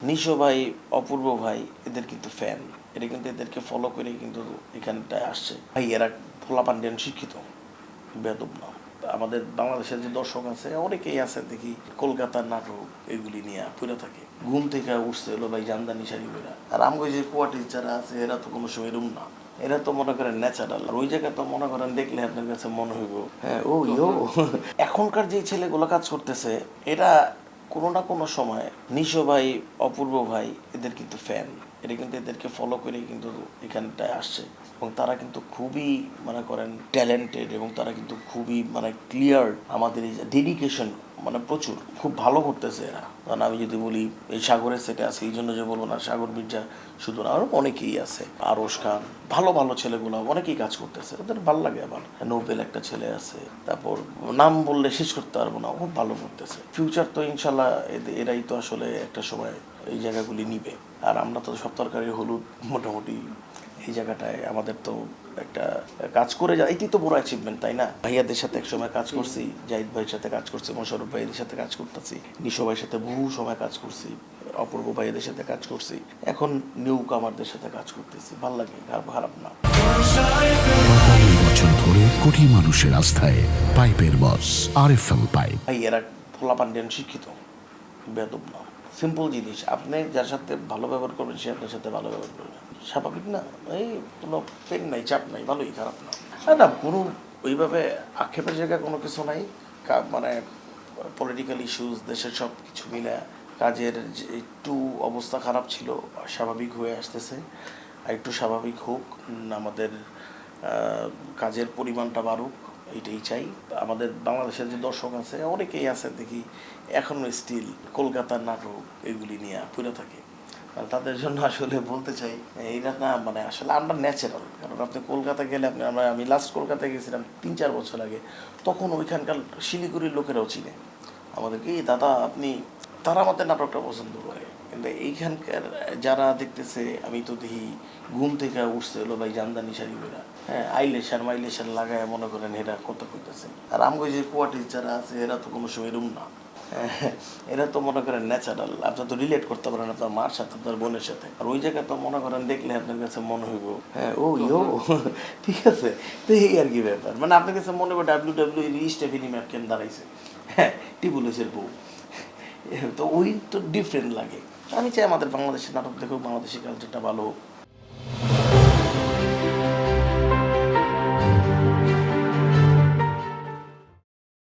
নিশো ভাই, অপূর্ব ভাই এদের কিন্তু ফ্যান। এটা কিন্তু এদেরকে ফলো করে কিন্তু এখানটায় আসছে। ভাই এরা পোলাপান শিক্ষিত, বেয়াদব না। আমাদের বাংলাদেশের যে দর্শক আছে অনেকেই আছে দেখি কলকাতার নাটক এগুলি নিয়ে পড়ে থাকে। ঘুম থেকে উঠছে হলো ভাই জামদানি শাড়ি পরা। আর আমগো যে কোয়ার্টির যারা আছে এরা তো কোনো সময় এরম না। এরা তো মনে করেন ন্যাচারাল। আর ওই জায়গায় তো মনে করেন দেখলে আপনার কাছে মনে হইব হ্যাঁ ও ইয়ো। এখনকার যে ছেলেগুলো কাজ করতেছে এরা কোনো না কোনো সময় নিশো ভাই, অপূর্ব ভাই এদের কিন্তু ফ্যান। এটা কিন্তু এদেরকে ফলো করে কিন্তু এখানটায় আসছে এবং তারা কিন্তু খুবই মনে করেন ট্যালেন্টেড এবং তারা কিন্তু খুবই মানে ক্লিয়ার। আমাদের এই যে ডেডিকেশন মানে প্রচুর খুব ভালো করতেছে এরা। কারণ আমি যদি বলি এই সাগরের সেটে আছে এই জন্য যে বলবো না সাগর মির্জা শুধু না, আরও অনেকেই আছে, আরশ খান, ভালো ভালো ছেলেগুলো অনেকেই কাজ করতেছে, ওদের ভালো লাগে। আবার নোবেল একটা ছেলে আছে, তারপর নাম বললে শেষ করতে পারবো না, খুব ভালো করতেছে। ফিউচার তো ইনশাল্লাহ এরাই তো আসলে একটা সময় এই জায়গাগুলি নিবে। আর আমরা তো সব তরকারি হলুদ মোটামুটি এই জায়গাটায় আমাদের তো একটা কাজ করে যায়, এটি তো বড় অ্যাচিভমেন্ট তাই না? ভাইয়াদের সাথে এক সময় কাজ করছি, জাহিদ ভাইয়ের সাথে কাজ করছি, মোশারফ ভাইয়ের সাথে কাজ করতেছি, নিশো ভাইয়ের সাথে বহু সময় কাজ করছি, অপূর্ব ভাইয়েদের সাথে কাজ করছি, এখন নিউ কামারদের সাথে কাজ করতেছি, ভাল লাগে, খারাপ না। ৪৫ বছর ধরে কোটি মানুষের আস্থায় পাইপের বস আরএফএল পাইপ। ভাই এরা পোলাপান শিক্ষিত, বেয়াদব না। সিম্পল জিনিস, আপনি যার সাথে ভালো ব্যবহার করবেন সে আপনার সাথে ভালো ব্যবহার করবে, স্বাভাবিক না? এই কোনো পেন নাই, চাপ নাই, ভালোই, খারাপ না। না কোনো ওইভাবে আক্ষেপের জায়গায় কোনো কিছু নাই। মানে পলিটিক্যাল ইস্যুস দেশের সব কিছু মিলে কাজের যে একটু অবস্থা খারাপ ছিল, স্বাভাবিক হয়ে আসতেছে। আর একটু স্বাভাবিক হোক, আমাদের কাজের পরিমাণটা বাড়ুক, এইটাই চাই। আমাদের বাংলাদেশের যে দর্শক আছে অনেকেই আছে দেখি এখনও স্টিল কলকাতার নাটক এগুলি নিয়ে পড়ে থাকে। আর তাদের জন্য আসলে বলতে চাই এইটা না, মানে আসলে আমরা ন্যাচারাল। কারণ আপনি কলকাতা গেলে আমি লাস্ট কলকাতায় গেছিলাম 3-4 বছর আগে, তখন ওইখানকার শিলিগুড়ির লোকেরাও চিনে আমাদেরকে, এই দাদা আপনি, তারা আমাদের নাটকটা পছন্দ করে। কিন্তু এইখানকার যারা দেখতেছে, আমি তো দেখি ঘুম থেকে উঠছে হলো ভাই জামদানি শাড়ি পরা, হ্যাঁ আইলেশার মাইলেশার লাগায় মনে করেন এরা কত করতেছে। আর আমগো যে কোয়ার্টির যারা আছে এরা তো কোনো সময় এরম না। এরা তো মনে করেন ন্যাচারাল। আপনি তো রিলেট করতে পারেন আপনার মার সাথে, আপনার বোনের সাথে। আর ওই জায়গায় তো মনে করেন দেখলে আপনার কাছে মনে হইব হ্যাঁ ও ইয়ো। ঠিক আছে, তো এই আর কি ব্যাপার, মানে আপনার কাছে মনে হবে WWE স্টেফেনি ম্যাককেন দাঁড়াইছে, হ্যাঁ টিবুলেসের বউ। তো ওই তো ডিফারেন্ট লাগে। আমি চাই আমাদের বাংলাদেশের নাটক দেখুক, বাংলাদেশের কালচারটা ভালো হোক।